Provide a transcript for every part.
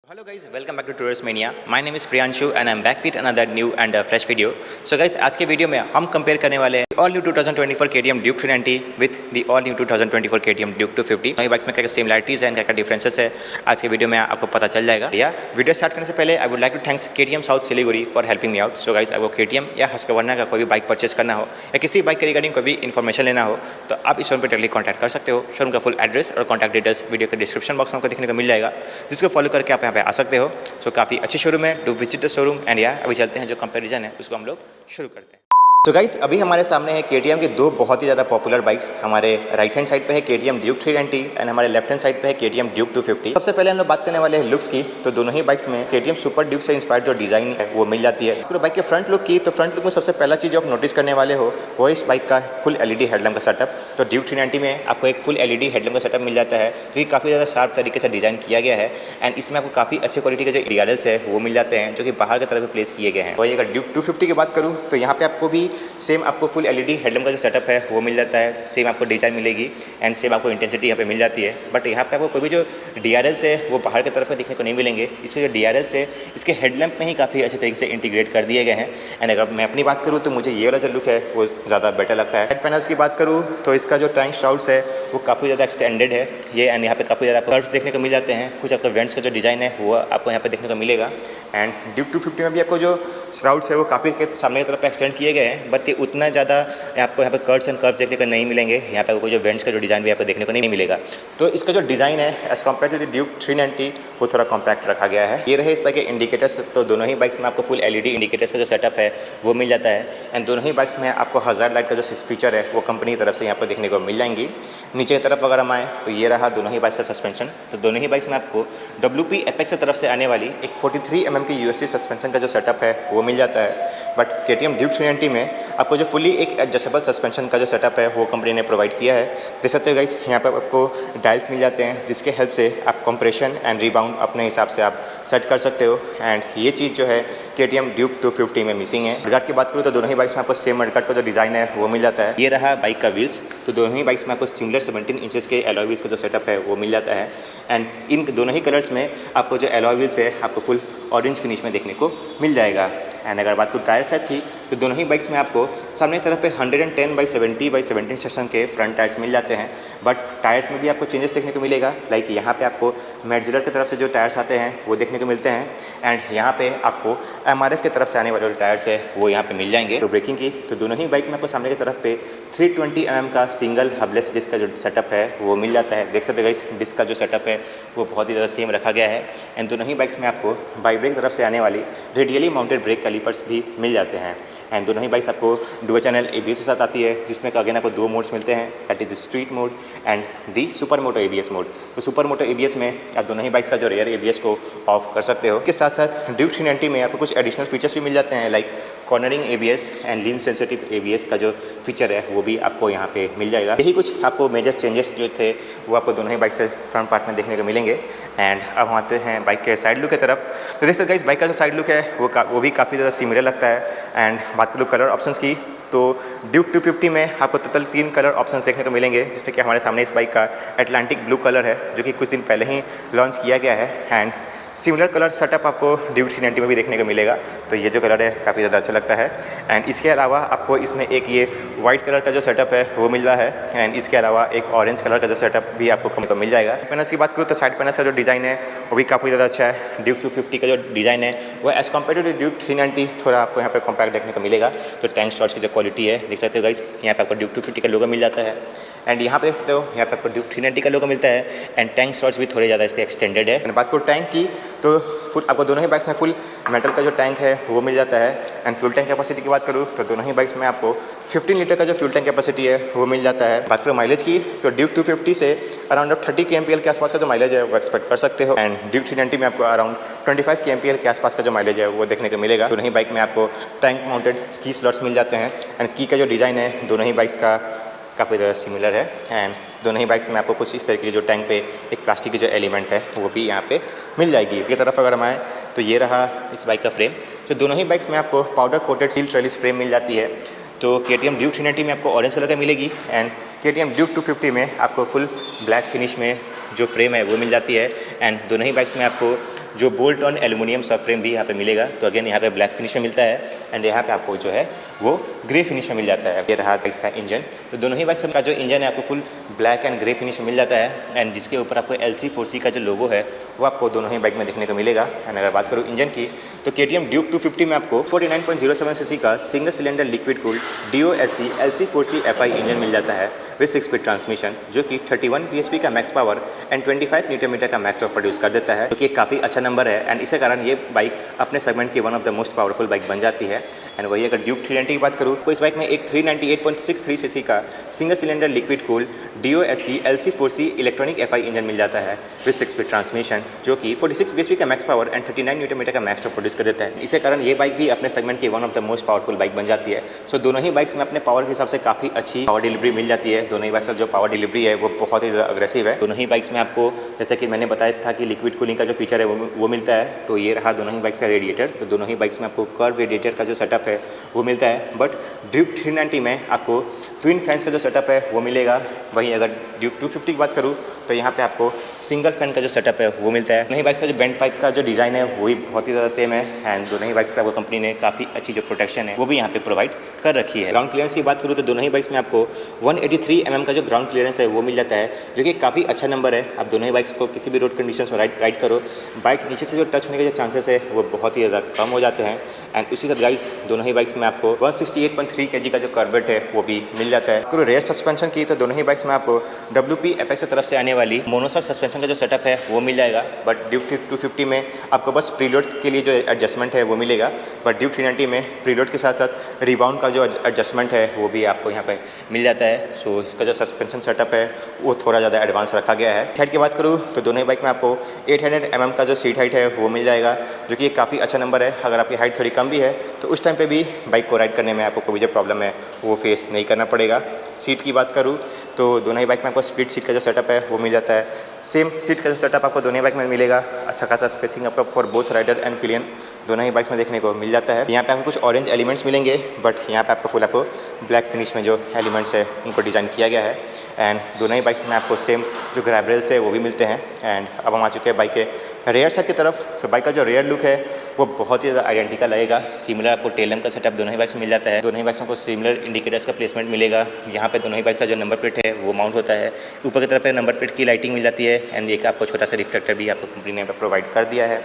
Hello guys, welcome back to Tourist Mania. My name is Priyanshu and I'm back with another new and fresh video. So guys, आज के video में हम compare करने वाले हैं all new 2024 KTM Duke 390 with the all new 2024 KTM Duke 250। नई bikes में क्या क्या सिमिलरिटीज़ हैं, क्या क्या डिफरेंसेस है, आज के वीडियो में आपको पता चल जाएगा। या वीडियो स्टार्ट करने से पहले I would like to thanks KTM south Siliguri for helping me out. So guys, आपको KTM या हस्कवर्ना का कोई भी बाइक परचेस करना हो या किसी बाइक के रिगार्डिंग कोई भी इन्फॉर्मेशन लेना हो तो आप इस शोरूम पर डायरेक्टली कॉन्टैक्ट कर सकते हो। शोरूम का फुल एड्रेस और कॉन्टैक्ट डिटेल्स वीडियो के डिस्क्रिप्शन बॉक्स में आपको देखने को मिल जाएगा, जिसको फॉलो करके आप यहाँ पे आ सकते हो। सो काफ़ी अच्छी शोरूम है, do visit the showroom. And या अभी चलते हैं, जो कंपैरिजन है उसको हम लोग शुरू करते हैं। तो गाइस, अभी हमारे सामने है KTM की दो बहुत ही ज़्यादा पॉपुलर बाइक्स। हमारे राइट हैंड साइड पे है KTM Duke 390 एंड हमारे लेफ्ट हैंड साइड पे है KTM Duke 250। सबसे पहले हम लोग बात करने वाले हैं लुक्स की। तो दोनों ही बाइक्स में KTM सुपर ड्यूक से इंस्पायर्ड जो डिज़ाइन है वो मिल जाती है। पूरे बाइक के फ्रंट लुक की, तो फ्रंट लुक में सबसे पहला चीज़ जो आप नोटिस करने वाले हो वो इस बाइक का फुल LED हेडलैम्प का सेटअप। तो Duke 390 में आपको एक फुल LED हेडलैम्प का सेटअप मिल जाता है, जो कि काफ़ी ज़्यादा शार्प तरीके से डिज़ाइन किया गया है। एंड इसमें आपको काफ़ी अच्छे क्वालिटी के जो DRLs है वो मिल जाते हैं, जो कि बाहर की तरफ प्लेस किए गए हैं। वही अगर Duke 250 की बात करूँ तो यहाँ पे आपको भी सेम आपको फुल LED हेडलैम्प का जो सेटअप है वो मिल जाता है। सेम आपको डिज़ाइन मिलेगी एंड सेम आपको इंटेंसिटी यहाँ पे मिल जाती है। बट यहाँ पे आपको कोई भी जो DRLs है वो बाहर की तरफ में देखने को नहीं मिलेंगे। इसके जो DRLs है इसके हेडलैम्प में ही काफ़ी अच्छे तरीके से इंटीग्रेट कर दिए गए हैं। एंड अगर मैं अपनी बात करूँ तो मुझे ये वाला जो लुक है वो ज़्यादा बेटर लगता है। हेड पैनल्स की बात करूँ तो इसका जो टैंक शाउट्स है वो काफ़ी ज़्यादा एक्सटेंडेड है ये। एंड यहाँ पे काफ़ी ज़्यादा कर्व्स देखने को मिल जाते हैं। कुछ आपका वेंट्स का जो डिज़ाइन है वो आपको यहाँ पे देखने को मिलेगा। एंड Duke 250 में भी आपको जो श्राउड्स है वो काफ़ी सामने की तरफ एक्सटेंड किए गए हैं, बट ये उतना ज़्यादा आपको यहाँ पे कर्व्स एंड कर्व्स देखने को नहीं मिलेंगे। यहाँ पे आपको जो वेंट्स का जो डिज़ाइन भी आपको देखने को नहीं मिलेगा। तो इसका जो डिज़ाइन है as compare to the Duke 390 वो थोड़ा कॉम्पैक्ट रखा गया है। ये रहे इस बाइक के इंडिकेटर्स। तो दोनों ही बाइक्स में आपको फुल LED इंडिकेटर्स का जो सेटअप है वो मिल जाता है। एंड दोनों ही बाइक्स में आपको हज़ार लाइट का जो फीचर है वो कंपनी की तरफ से यहाँ पर देखने को मिल जाएंगी। नीचे की तरफ अगर हम आए तो ये रहा दोनों ही बाइक्स का सस्पेंशन। तो दोनों ही बाइक्स में आपको WP एपेक्स की तरफ से आने वाली एक 43 mm की USD सस्पेंशन का जो सेटअप है वो मिल जाता है। बट KTM Duke 390 में आपको जो फुली एक एडजस्टेबल सस्पेंशन का जो सेटअप है वो कंपनी ने प्रोवाइड किया है। देख सकते हो गाइस, यहाँ पर आपको डायल्स मिल जाते हैं, जिसके हेल्प से आप कंप्रेशन एंड रिबाउंड अपने हिसाब से आप सेट कर सकते हो। एंड ये चीज़ जो है KTM Duke 250 में मिसिंग है। मडगार्ड की बात करूँ तो दोनों ही बाइक्स में आपको सेम मडगार्ड का जो डिज़ाइन है वो मिल जाता है। ये रहा बाइक का व्हील्स। तो दोनों ही बाइक्स में आपको सिमिलर 17 इंचेस के एलॉय व्हील्स का जो सेटअप है वो मिल जाता है। एंड इन दोनों ही कलर्स में आपको जो एलॉय व्हील्स है आपको फुल ऑरेंज फिनिश में देखने को मिल जाएगा। एंड अगर बात करूँ टायर साइज़ की तो दोनों ही बाइक्स में आपको सामने की तरफ पे 110/70/17 सेक्शन के फ्रंट टायर्स मिल जाते हैं। बट टायर्स में भी आपको चेंजेस देखने को मिलेगा। लाइक यहाँ पे आपको मैटजिलर की तरफ से जो टायर्स आते हैं वो देखने को मिलते हैं। एंड यहाँ पे आपको MRF की तरफ से आने वाले जो टायर्स है वो यहाँ पे मिल जाएंगे। तो ब्रेकिंग की तो दोनों ही बाइक में आपको सामने की तरफ पे 320 mm का सिंगल हबलेस डिस्क का जो सेटअप है वो मिल जाता है। देख सकते हो गाइस, डिस्क का जो सेटअप है वो बहुत ही ज़्यादा सेम रखा गया है। एंड दोनों ही बाइक्स में आपको बाइक ब्रेक की तरफ से आने वाली रेडियली माउंटेड ब्रेक कैलिपर्स भी मिल जाते हैं। एंड दोनों ही बाइक्स आपको डुअल चैनल ABS के साथ आती है, जिसमें अगेन आपको दो मोड्स मिलते हैं, that is the street mode and the super moto ABS mode. तो सुपर मोटो ABS में आप दोनों ही बाइक्स का जो रेयर ABS को ऑफ कर सकते हो। इसके साथ साथ Duke 390 में आपको कुछ एडिशनल फीचर्स भी मिल जाते हैं, like cornering ABS and lean sensitive ABS का जो फीचर है वो भी आपको यहाँ पे मिल जाएगा। यही कुछ आपको मेजर चेंजेस जो थे वो आपको दोनों ही बाइक से फ्रंट पार्ट में देखने को मिलेंगे। एंड अब आते हैं बाइक के साइड लुक की तरफ। तो देखते हैं गाइस, बाइक का जो साइड लुक है वो भी काफ़ी ज़्यादा सिमिलर लगता है। एंड बात करूँ कलर ऑप्शंस की तो Duke 250 में आपको टोटल 3 कलर ऑप्शंस देखने को मिलेंगे, जिसमें कि हमारे सामने इस बाइक का एटलांटिक ब्लू कलर है, जो कि कुछ दिन पहले ही लॉन्च किया गया है। एंड सिमिलर कलर सेटअप आपको Duke 390 में भी देखने को मिलेगा। तो ये जो कलर है काफ़ी ज़्यादा अच्छा लगता है। एंड इसके अलावा आपको इसमें एक ये वाइट कलर का जो सेटअप है वो मिल रहा है। एंड इसके अलावा एक ऑरेंज कलर का जो सेटअप भी आपको मिल जाएगा। पैनल्स की बात करूँ तो साइड पैनल्स का जो डिज़ाइन है वो भी काफ़ी ज़्यादा अच्छा है। Duke 250 का जो डिज़ाइन है वो एज़ कम्पेयर टू Duke 390 थोड़ा आपको यहाँ पे कॉम्पैक्ट देखने को मिलेगा। तो टैंक शॉट्स की जो क्वालिटी है देख सकते हो गाइस, यहाँ पे आपको Duke 250 का लोगो मिल जाता है। एंड यहाँ पे देख सकते हो यहाँ पे आपको Duke 390 का लोगो मिलता है। एंड टैंक शॉट्स भी थोड़े ज़्यादा इसके एक्सटेंडेड है। बात करूँ टैंक की तो फुल आपको दोनों ही बाइक्स में फुल मेटल का जो टैंक है वो मिल जाता है। एंड फ्यूल टैंक कैपेसिटी की बात करूँ तो दोनों ही बाइक्स में आपको 15 लीटर का जो फ्यूल टैंक कैपेसिटी है वो मिल जाता है। बात करूँ माइलेज की तो Duke 250 से अराउंड 30 kmpl के आसपास का जो माइलेज है वो एक्सपेक्ट कर सकते हो। एंड Duke 390 में आपको अराउंड 25 kmpl के आसपास का जो माइलेज है वो देखने को मिलेगा। दोनों ही बाइक में आपको टैंक माउंटेड की स्लॉट्स मिल जाते हैं। एंड की का जो डिज़ाइन है दोनों ही बाइक्स का काफ़ी ज़्यादा सिमिलर है। एंड दोनों ही बाइक्स में आपको कुछ इस तरीके की जो टैंक पे एक प्लास्टिक की जो एलिमेंट है वो भी यहाँ पे मिल जाएगी। ये तरफ अगर हम आए तो ये रहा इस बाइक का फ्रेम। तो दोनों ही बाइक्स में आपको powder coated steel trellis frame मिल जाती है। तो KTM Duke 390 में आपको ऑरेंज कलर का मिलेगी। एंड KTM Duke 250 में आपको फुल ब्लैक फिनिश में जो फ्रेम है वो मिल जाती है। एंड दोनों ही बाइक्स में आपको जो बोल्ट ऑन एल्युमिनियम सब फ्रेम भी यहाँ पे मिलेगा। तो अगेन यहाँ पे ब्लैक फिनिश में मिलता है एंड यहाँ पे आपको जो है वो ग्रे फिनिश में मिल जाता है। ये रहा इसका इंजन। तो दोनों ही बाइक्स का जो इंजन है आपको full black and grey finish में मिल जाता है एंड जिसके ऊपर आपको LC4C का जो लोगो है वो आपको दोनों ही बाइक में देखने को मिलेगा। एंड अगर बात करूँ इंजन की तो KTM ड्यूक 250 में आपको 49.07 सीसी का single cylinder liquid cooled DOSC LC4C FI engine मिल जाता है विद 6 स्पीड ट्रांसमिशन, जो कि 31 bhp का max power and 25 newton metre का मैक्स टॉर्क प्रोड्यूस कर देता है, जो कि काफ़ी अच्छा नंबर है। एंड इसी कारण ये बाइक अपने सेगमेंट की one of the most powerful bike बन जाती है। एंड वही अगर ड्यूक 390 की बात करूँ तो इस बाइक में एक 398.63 सीसी का single cylinder liquid cooled DOSC LC4C electronic FI engine मिल जाता है विद 6 स्पीड ट्रांसमिशन, जो कि 46 bhp का max power and 39 newton metre का मैक्स टॉर्क प्रोड्यूस कर देता है। इसी कारण ये बाइक भी अपने सेगमेंट की one of the most powerful bike बन जाती है। सो दोनों ही बाइक्स में अपने पावर के हिसाब से काफ़ी अच्छी पावर डिलीवरी मिल जाती है। दोनों ही बाइक्स का जो पावर डिलीवरी है वो बहुत ही अग्रेसिव है। दोनों ही बाइक्स में आपको जैसे कि मैंने बताया था कि लिक्विड कूलिंग का जो फीचर है वो मिलता है। तो ये रहा दोनों ही बाइक्स का रेडिएटर। तो दोनों ही बाइक्स में आपको कर्व रेडिएटर का जो सेटअप है वो मिलता है। बट ड्यूक 390 में आपको ट्विन फैंस का जो सेटअप है वो मिलेगा। वहीं अगर ड्यूक 250 की बात करूँ तो यहाँ पे आपको सिंगल फैन का जो सेटअप है वो मिलता है। दोनों ही बाइक्स का जो बेंड पाइप का जो डिज़ाइन है वो भी बहुत ही ज़्यादा सेम है एंड दोनों ही बाइक्स पे आपको कंपनी ने काफ़ी अच्छी जो प्रोटेक्शन है वो भी यहाँ पे प्रोवाइड कर रखी है। ग्राउंड क्लियरेंस की बात करूँ तो दोनों ही बाइक्स में आपको 183 mm का जो ग्राउंड क्लियरेंस है वो मिल जाता है, जो कि काफ़ी अच्छा नंबर है। आप दोनों ही बाइक्स को किसी भी रोड कंडीशंस में राइड करो, बाइक नीचे से जो टच होने के जो चांसेस है वो बहुत ही ज़्यादा कम हो जाते हैं। एंड उसी साथ गाइस दोनों ही बाइक्स में आपको 168.3 kg का जो कार्बेट है वो भी मिल जाता है। अगर रेयर सस्पेंशन की तो दोनों ही बाइक्स में आपको WP एपेक्स की तरफ से आने वाली मोनोशॉक सस्पेंशन का जो सेटअप है वो मिल जाएगा। बट ड्यूक 250 में आपको बस प्रीलोड के लिए जो एडजस्टमेंट है वो मिलेगा। बट ड्यूक 390 में प्रीलोड के साथ साथ रिबाउंड का जो एडजस्टमेंट है वो भी आपको यहाँ पे मिल जाता है। सो इसका जो सस्पेंशन सेटअप है वो थोड़ा ज़्यादा एडवांस रखा गया है। हाइट की बात करूँ तो दोनों ही बाइक में आपको 800 mm का जो सीट हाइट है वो मिल जाएगा, जो कि काफ़ी अच्छा नंबर है। अगर आपकी हाइट थोड़ी कम भी है तो उस टाइम पे भी बाइक को राइड करने में आपको कोई जो प्रॉब्लम है वो फेस नहीं करना पड़ेगा। सीट की बात करूँ तो दोनों ही बाइक में आपको स्प्लिट सीट का जो सेटअप है वो मिल जाता है। सेम सीट का जो सेटअप आपको दोनों ही बाइक में मिलेगा। अच्छा खासा स्पेसिंग आपका for both rider and pillion दोनों ही बाइक्स में देखने को मिल जाता है। यहाँ पे आपको कुछ ऑरेंज एलिमेंट्स मिलेंगे, बट यहाँ पे आपको ब्लैक फिनिश में जो एलिमेंट्स है उनको डिज़ाइन किया गया है। एंड दोनों ही बाइक्स में आपको सेम जो ग्रैब रेल्स है वो भी मिलते हैं। एंड अब हम आ चुके हैं बाइक के रेयर साइड की तरफ। तो बाइक का जो रेयर लुक है वो बहुत ही ज़्यादा आइडेंटिकल लगेगा। सिमिलर आपको टेल लैम्प का सेटअप दोनों ही बाइक्स में मिल जाता है। दोनों ही बाइक्स में आपको सिमिलर इंडिकेटर्स का प्लेसमेंट मिलेगा। यहाँ पे दोनों ही बाइक्स का जो नंबर प्लेट है वो माउंट होता है। ऊपर की तरफ नंबर प्लेट की लाइटिंग मिल जाती है एंड एक आपको छोटा सा रिफ्लेक्टर भी आपको कंपनी ने प्रोवाइड कर दिया है।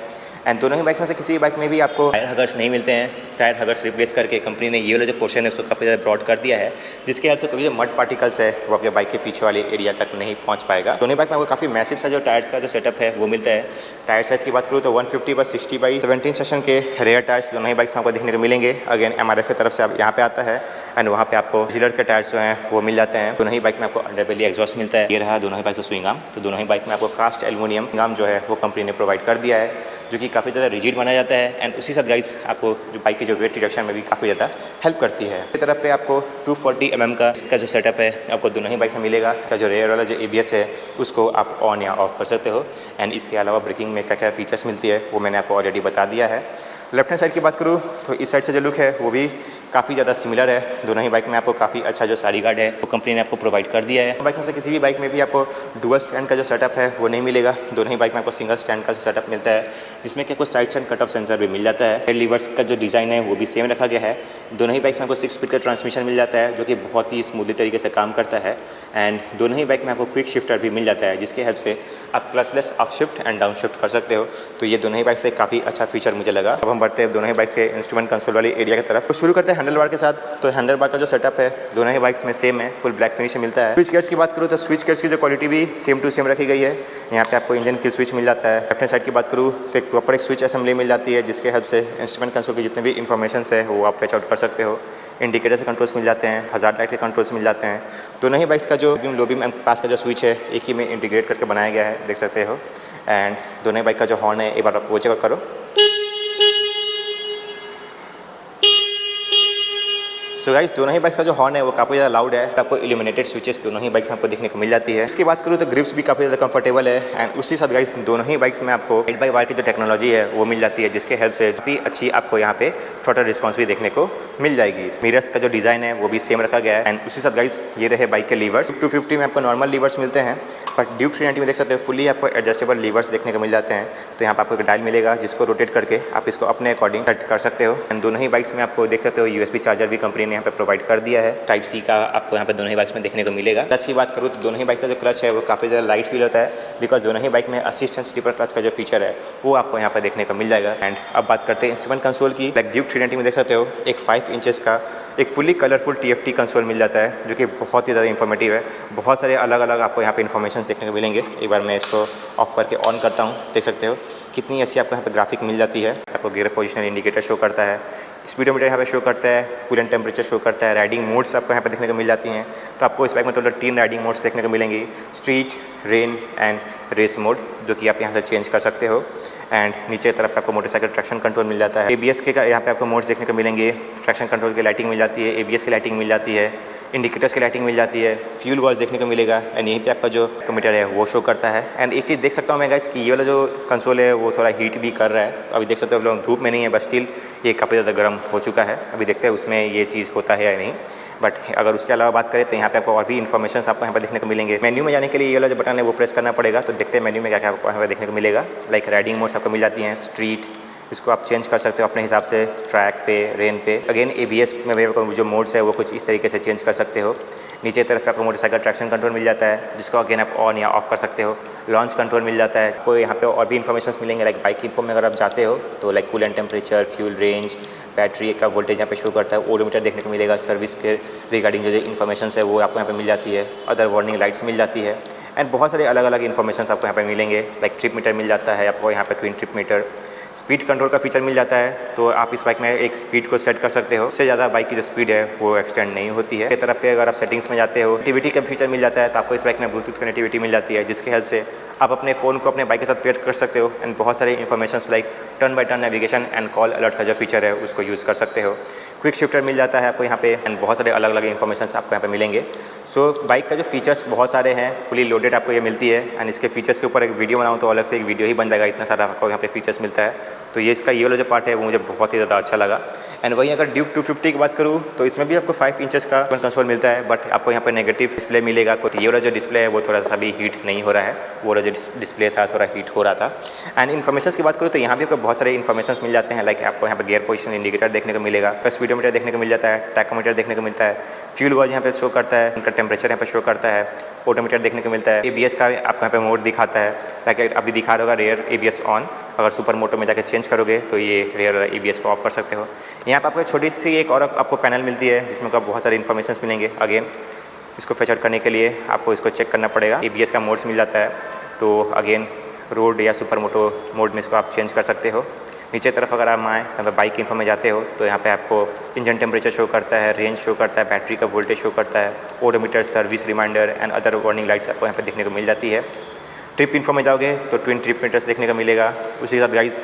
एंड दोनों ही बाइक्स में से किसी भी बाइक में भी आपको टायर हगर्स नहीं मिलते हैं। टायर हगर्स रिप्लेस करके कंपनी ने ये वाला जो पोर्शन है उसको काफ़ी ज़्यादा ब्रॉड कर दिया है, जिसके हेल्प से कभी जो मड पार्टिकल्स है वो आपके बाइक के पीछे वाले एरिया तक नहीं पहुंच पाएगा। दोनों बाइक में आपको काफ़ी मैसिव सा जो टायर का जो सेटअप है वो मिलता है। टायर साइज़ की बात करूँ तो 150/60/17 सेशन के रेयर टायर्स दोनों ही बाइक्स में आपको देखने को मिलेंगे। अगेन MRF की तरफ से आप यहाँ पे आता है एंड वहाँ पे आपको जिलर के टायर्स जो हैं वो मिल जाते हैं। दोनों ही बाइक में आपको अंडरबेली एग्जॉस्ट मिलता है। ये रहा दोनों ही बाइक का स्विंग आर्म। तो दोनों ही बाइक में आपको कास्ट एल्युमिनियम आर्म जो है वो कंपनी ने प्रोवाइड कर दिया है, जो कि काफ़ी ज़्यादा रिजिड माना जाता है। एंड उसी साथ गाइस आपको जो बाइक की जो वेट रिडक्शन में भी काफ़ी ज़्यादा हेल्प करती है। इस तरफ पे आपको 240 mm का इसका जो सेटअप है आपको दोनों ही बाइक से मिलेगा। इसका जो रेयर वाला जो ABS है उसको आप ऑन या ऑफ कर सकते हो। एंड इसके अलावा ब्रेकिंग में क्या क्या फीचर्स मिलती है वो मैंने आपको ऑलरेडी बता दिया है। लेफ्ट हैंड साइड की बात करूँ तो इस साइड से जो लुक है वो भी काफ़ी ज़्यादा सिमिलर है। दोनों ही बाइक में आपको काफ़ी अच्छा जो साइड गार्ड है वो कंपनी ने आपको प्रोवाइड कर दिया है। बाइक में से किसी भी बाइक में भी आपको डुअल स्टैंड का जो सेटअप है वो नहीं मिलेगा। दोनों ही बाइक में आपको सिंगल स्टैंड का जो सेटअप मिलता है, जिसमें कि आपको side stand cut off sensor भी मिल जाता है। लीवर्स का जो डिज़ाइन है वो भी सेम रखा गया है। दोनों ही बाइक्स में आपको 6 स्पीड का ट्रांसमिशन मिल जाता है, जो कि बहुत ही स्मूथली तरीके से काम करता है। एंड दोनों ही बाइक में आपको क्विक शिफ्टर भी मिल जाता है, जिसके हेल्प से आप clutchless up shift and down shift कर सकते हो। तो ये दोनों ही बाइक से काफ़ी अच्छा फीचर मुझे लगा। अब हम बढ़ते हैं दोनों ही बाइक के इंस्ट्रूमेंट कंसोल वाली एरिया की तरफ। तो शुरू करते हैं हैंडल बार के साथ। तो हैंडल बार का जो सेटअप है दोनों ही बाइक्स में सेम है, फुल ब्लैक फिनिश मिलता है। स्विच गेट्स की बात करूँ तो स्विच गेट्स की जो क्वालिटी भी सेम टू सेम रखी गई है। यहाँ पे आपको इंजन की स्विच मिल जाता है। लेफ्ट हैंड साइड की बात करूँ तो एक प्रॉपर एक स्विच असेंबली मिल जाती है, जिसके हेल्प से इंस्ट्रूमेंट कंसोल की जितने भी इन्फॉर्मेशन है वो आप फैच आउट कर सकते हो। इंडिकेटर से कंट्रोल्स मिल जाते हैं, हज़ार्ड लाइट के कंट्रोल्स मिल जाते हैं। दोनों ही बाइक्स का जो लो बीम पास का जो स्विच है एक ही में इंटीग्रेट करके बनाया गया है, देख सकते हो। एंड दोनों ही बाइक का जो हॉर्न है एक बार आप वो चेक करो। सो गाइस दोनों ही बाइक्स का जो हॉर्न है वो काफ़ी ज़्यादा लाउड है। आपको इल्यूमिनेटेड स्विचेस दोनों ही बाइक्स में आपको देखने को मिल जाती है। इसकी बात करूँ तो ग्रिप्स भी काफ़ी ज़्यादा कंफर्टेबल है एंड उसी साथ गाइस दोनों ही बाइक्स में आपको 8x की जो टेक्नोलॉजी है वो मिल जाती है, जिसके हेल्प से काफ़ी अच्छी आपको यहाँ पे थ्रॉटल रिस्पॉन्स भी देखने को मिल जाएगी। मिरर्स का जो डिज़ाइन है वो भी सेम रखा गया है एंड उसी साथ गाइस ये रहे बाइक के लीवर्स। 250 में आपको नॉर्मल लीवर्स मिलते हैं, बट ड्यूक 390 में देख सकते हो फुली आपको एडजस्टेबल लीवर्स देखने को मिल जाते हैं। तो यहाँ पर आपको एक डायल मिलेगा जिसको रोटेट करके आप इसको अपने अकॉर्डिंग सेट कर सकते हो। एंड दोनों ही बाइक्स में आपको देख सकते हो USB चार्जर भी कंपनी ने यहाँ पे प्रोवाइड कर दिया है। टाइप C का आपको यहाँ पे दोनों ही बाइक्स में देखने को मिलेगा। क्लच की बात करूँ तो दोनों ही बाइक का जो क्लच है वो काफ़ी ज़्यादा लाइट फील होता है, बिकॉज दोनों ही बाइक में असिस्टेंट स्लीपर क्लच का जो फीचर है वो आपको यहाँ पर देखने को मिल जाएगा। एंड अब बात करते हैं इंस्ट्रूमेंट कंसोल की। लाइक ड्यूक 390 में देख सकते हो एक 5 इंचेस का एक फुली कलरफुल TFT कंसोल मिल जाता है, जो कि बहुत ही ज़्यादा इंफॉर्मेटिव है। बहुत सारे अलग अलग आपको यहाँ पे इन्फॉर्मेशन देखने को मिलेंगे। एक बार मैं इसको ऑफ करके ऑन करता हूँ, देख सकते हो कितनी अच्छी आपको यहाँ पे ग्राफिक मिल जाती है। आपको गियर पोजिशनल इंडिकेटर शो करता है, स्पीडोमीटर यहाँ पे शो करता है, कूलेंट टेम्परेचर शो करता है, राइडिंग मोड्स आपको यहाँ पे देखने को मिल जाती हैं। तो आपको इस बाइक में टोटल 3 राइडिंग मोड्स देखने को मिलेंगी, street, rain and race mode, जो कि आप यहाँ से चेंज कर सकते हो। एंड नीचे की तरफ आपको मोटरसाइकिल ट्रैक्शन कंट्रोल मिल जाता है। ABS के यहाँ पे आपको मोड्स देखने को मिलेंगे, ट्रैक्शन कंट्रोल की लाइटिंग मिल जाती है, ABS की लाइटिंग मिल जाती है, इंडिकेटर्स की लाइटिंग मिल जाती है, फ्यूल गॉज देखने को मिलेगा एंड यहीं पे आपका जो मीटर है वो शो करता है। एंड एक चीज़ देख सकता हूँ मैं गाइस कि ये वाला जो कंसोल है वो थोड़ा हीट भी कर रहा है। तो अभी देख सकते हो आप लोग धूप में नहीं है, बट स्टिल ये काफ़ी ज़्यादा गर्म हो चुका है। अभी देखते हैं उसमें ये चीज़ होता है या नहीं। बट अगर उसके अलावा बात करें तो यहाँ पे आपको और भी इन्फॉर्मेशन आपको यहाँ पर देखने को मिलेंगे। मेन्यू में जाने के लिए ये वाला जो बटन है वो प्रेस करना पड़ेगा। तो देखते हैं मेन्यू में क्या क्या आपको यहाँ पर देखने को मिलेगा। लाइक राइडिंग मोड्स आपको मिल जाती हैं, स्ट्रीट, इसको आप चेंज कर सकते हो अपने हिसाब से, ट्रैक पे, रेन पे। अगेन ABS में भी आपको जो मोड्स है वो कुछ इस तरीके से चेंज कर सकते हो। नीचे तरफ आपको मोटरसाइकिल ट्रैक्शन कंट्रोल मिल जाता है, जिसको अगेन आप ऑन या ऑफ कर सकते हो। लॉन्च कंट्रोल मिल जाता है। कोई यहाँ पे और भी इन्फॉर्मेशन मिलेंगे, लाइक बाइक इन्फो में अगर आप जाते हो तो like coolant temperature, fuel range, battery का वोल्टेज यहाँ पे शो करता है, ओडोमीटर देखने को मिलेगा, सर्विस के रिगार्डिंग जो इन्फॉर्मेशन है वो आपको यहाँ पे मिल जाती है, अदर वार्निंग लाइट्स मिल जाती है एंड बहुत सारे अलग अलग इन्फॉर्मेशन आपको यहाँ पे मिलेंगे। लाइक ट्रिप मीटर मिल जाता है आपको यहाँ पे, twin trip meter, speed control का फीचर मिल जाता है। तो आप इस बाइक में एक स्पीड को सेट कर सकते हो, उससे ज़्यादा बाइक की जो स्पीड है वो एक्सटेंड नहीं होती है। एक तरफ पे अगर आप सेटिंग्स में जाते हो, कनेक्टिविटी का फीचर मिल जाता है। तो आपको इस बाइक में ब्लूटूथ कनेक्टिविटी मिल जाती है, जिसके हेल्प से आप अपने फ़ोन को अपने बाइक के साथ पेयर कर सकते हो एंड बहुत सारे information like turn by turn navigation and call alert का जो फीचर है उसको यूज़ कर सकते हो। क्विक शिफ्टर मिल जाता है आपको यहाँ पे एंड बहुत सारे अलग अलग इन्फॉर्मेशन आपको यहाँ पे मिलेंगे। सो बाइक का जो फीचर्स बहुत सारे हैं, फुली लोडेड आपको ये मिलती है एंड इसके फीचर्स के ऊपर एक वीडियो बनाऊँ तो अलग से एक वीडियो ही बन जाएगा, इतना सारा आपको यहाँ पे फीचर्स मिलता है। तो ये इसका ये वाला जो पार्ट है वो मुझे बहुत ही ज़्यादा अच्छा लगा। एंड वहीं अगर ड्यूक 250 की बात करूँ तो इसमें भी आपको 5 इंचेस का कंसोल मिलता है, बट आपको यहाँ पे नेगेटिव डिस्प्ले मिलेगा। तो ये वाला जो डिस्प्ले है वो थोड़ा सा भी हीट नहीं हो रहा है, वो वाला जो डिस्प्ले था थोड़ा हीट हो रहा था। एंड इन्फॉर्मेशन की बात करूँ तो यहाँ भी आपको बहुत सारे इन्फॉर्मेशन मिल जाते हैं। लाइक आपको यहाँ पे गियर पोजिशन इंडिकेटर देखने को मिलेगा, स्पीडोमीटर देखने को मिल जाता है, टैकोमीटर देखने को मिलता है, फ्यूल गॉज यहाँ पे शो करता है, उनका टेम्परेचर यहाँ पे शो करता है, ऑटोमीटर देखने को मिलता है, ABS का आपको यहाँ पे मोड दिखाता है। लाइक अभी दिखा रहा होगा रेयर ABS ऑन, अगर सुपर मोटो में जाकर चेंज करोगे तो ये रेयर ABS को ऑफ कर सकते हो। यहाँ पे आपको छोटी सी एक और आपको पैनल मिलती है जिसमें आपको बहुत सारे इन्फॉर्मेशन मिलेंगे। अगेन इसको फीचर करने के लिए आपको इसको चेक करना पड़ेगा। ABS का मोड्स मिल जाता है, तो अगेन रोड या सुपर मोटो मोड में इसको आप चेंज कर सकते हो। नीचे तरफ अगर आप आए मतलब बाइक इन्फो में जाते हो तो यहाँ पे आपको इंजन टेम्परेचर शो करता है, रेंज शो करता है, बैटरी का वोल्टेज शो करता है, odometer, service reminder and other warning lights आपको यहाँ पे देखने को मिल जाती है। ट्रिप इन्फो में जाओगे तो ट्विन ट्रिप मीटर्स देखने को मिलेगा। उसी के साथ गाइस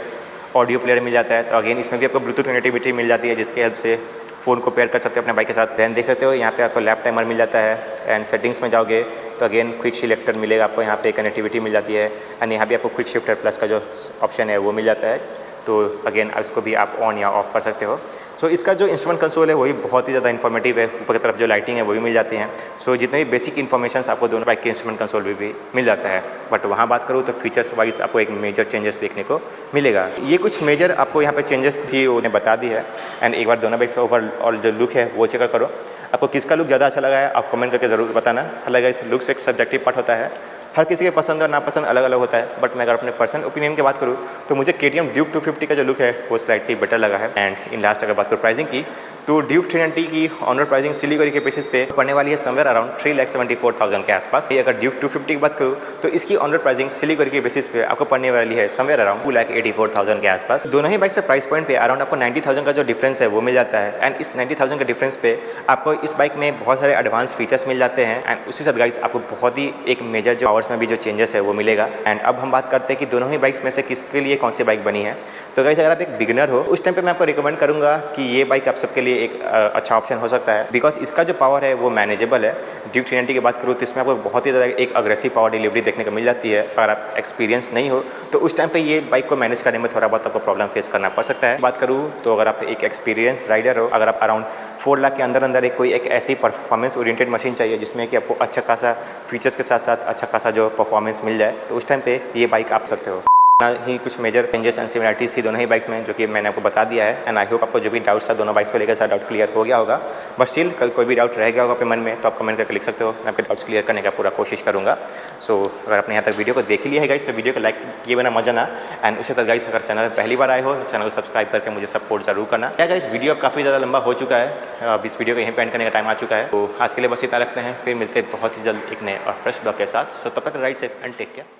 ऑडियो प्लेयर मिल जाता है। तो अगेन इसमें भी आपको ब्लूटूथ कनेक्टिविटी मिल जाती है, जिसके हेल्प से फ़ोन को पेयर कर सकते हो अपने बाइक के साथ। दैन देख सकते हो यहाँ पे आपको लैप टाइमर मिल जाता है एंड सेटिंग्स में जाओगे तो अगेन क्विक सिलेक्टर मिलेगा आपको, यहाँ पे कनेक्टिविटी मिल जाती है एंड यहाँ भी आपको क्विक शिफ्टर प्लस का जो ऑप्शन है वो मिल जाता है। तो अगेन इसको भी आप ऑन या ऑफ कर सकते हो। सो इसका जो इंस्ट्रूमेंट कंसोल है वही बहुत ही ज़्यादा इन्फॉर्मेटिव है। ऊपर की तरफ जो लाइटिंग है वो भी मिल जाती हैं। सो जितने भी बेसिक इन्फॉर्मेशन आपको दोनों बाइक के इंस्ट्रूमेंट कंसोल भी मिल जाता है। बट वहाँ बात करूँ तो फीचर्स वाइज आपको एक मेजर चेंजेस देखने को मिलेगा। ये कुछ मेजर आपको यहाँ पे चेंजेस भी उन्हें बता दी है एंड एक बार दोनों बाइक्स का ओवरऑल जो लुक है वो चेक करो। आपको किसका लुक ज़्यादा अच्छा लगा है आप कमेंट करके ज़रूर बताना। हालांकि इस लुक्स एक सब्जेक्टिव पार्ट होता है, हर किसी के पसंद और नापसंद अलग अलग होता है। बट मैं अगर अपने पर्सनल ओपिनियन की बात करूँ तो मुझे KTM ड्यूक 250 का जो लुक है वो स्लाइटली बेटर लगा है। एंड इन लास्ट अगर बात करूँ प्राइसिंग की तो ड्यूक 390 की ऑनर प्राइसिंग सिलीगुड़ी के बेसिस पे पड़ने वाली है समवेयर अराउंड 3,74,000 के आसपास। ये अगर ड्यूक 250 की बात करूँ तो इसकी ऑनर प्राइसिंग सिलीगुड़ी के बेसिस पे आपको पड़ने वाली है समवेयर अराउंड 2,84,000 के आसपास। दोनों ही बाइक से प्राइस पॉइंट पे अराउंड आपको 90,000 का जो डिफरेंस है वो मिल जाता है। एंड इस 90,000 के डिफरेंस पे आपको इस बाइक में बहुत सारे एडवांस फीचर्स मिल जाते हैं एंड उसी साथ गाइस आपको बहुत ही एक मेजर जो पावर्स में भी जो चेंजेस है वो मिलेगा। एंड अब हम बात करते हैं कि दोनों ही बाइक्स में से किसके लिए कौन सी बाइक बनी है। तो गाइस अगर आप एक बिगिनर हो उस टाइम पे मैं आपको रिकमेंड करूँगा कि ये बाइक आप सबके लिए लिए एक अच्छा ऑप्शन हो सकता है, बिकॉज इसका जो पावर है वो मैनेजेबल है। ड्यूक 390 की बात करूँ तो इसमें आपको बहुत ही ज़्यादा एक अग्रेसिव पावर डिलीवरी देखने को मिल जाती है। अगर आप एक्सपीरियंस नहीं हो तो उस टाइम पे ये बाइक को मैनेज करने में थोड़ा बहुत आपको प्रॉब्लम फेस करना पड़ सकता है। बात करूँ तो अगर आप एक एक्सपीरियंस राइडर हो, अगर आप अराउंड 4 लाख के अंदर एक ऐसी परफॉर्मेंस ओरिएंटेड मशीन चाहिए जिसमें कि आपको अच्छा खासा फीचर्स के साथ साथ अच्छा खासा जो परफॉर्मेंस मिल जाए, तो उस टाइम पे ये बाइक आप सकते हो। ना ही कुछ मेजर चेंजेस एंड सिमिलरिटीज़ थी दोनों ही बाइक्स में, जो कि मैंने आपको बता दिया है। एंड आई होप आपको जो भी डाउट्स था दोनों बाइक्स को लेकर सारा डाउट क्लियर हो गया होगा। बट स्टिल कोई भी डाउट रह गया होगा आपके मन में तो आप कमेंट करके लिख सकते हो, मैं आपके डाउट्स क्लियर करने का पूरा कोशिश करूँगा। सो अगर आपने यहाँ तक वीडियो को देख लिया है गाइस तो वीडियो को लाइक किए बिना मजा ना। एंड उससे तक गाइस अगर चैनल पहली बार आए हो तो चैनल को सब्सक्राइब करके मुझे सपोर्ट जरूर करना। क्या गाइस वीडियो काफ़ी ज़्यादा लंबा हो चुका है, अब इस वीडियो को यहीं पे एंड करने का टाइम आ चुका है। तो आज के लिए बस इतना रखते हैं, फिर मिलते हैं बहुत ही जल्द एक नए और फ्रेश ब्लॉग के साथ। सो तब तक ride safe and take care.